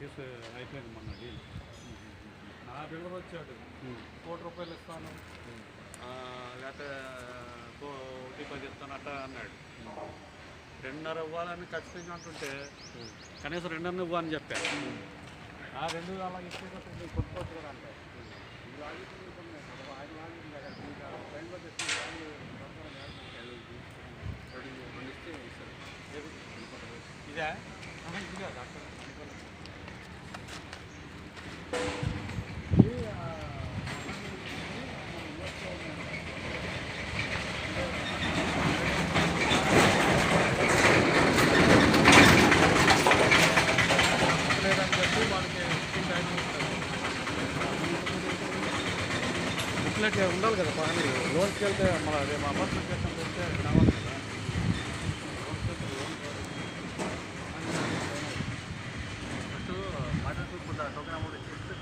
Case అయిపోయింది మొన్న deal. నా బిల్డర్ వచ్చాడు, ₹1,00,00,000 ఇస్తాను, లేకపోతే 1,10 ఇస్తాను అట్లా అన్నాడు. 2.5 ఇవ్వాలని ఖచ్చితంగా అంటుంటే కనీసం 2.5 ఇవ్వని చెప్పాను. ఆ 2 అలా ఇచ్చేటప్పుడు కొట్టుకోవచ్చు కదా అంటే ఇదే ఇదిగా డాక్టర్ లేదని చెప్పి వాళ్ళకి బుక్లెట్ ఉండాలి కదా పని. లోన్కి వెళ్తే మన రేపు అపార్ట్మెంట్ చేస్తాం పెడితే రావాలి కదా. ఫస్ట్ మటర్ టోకెన్ అమౌంట్ ఇచ్చేస్తే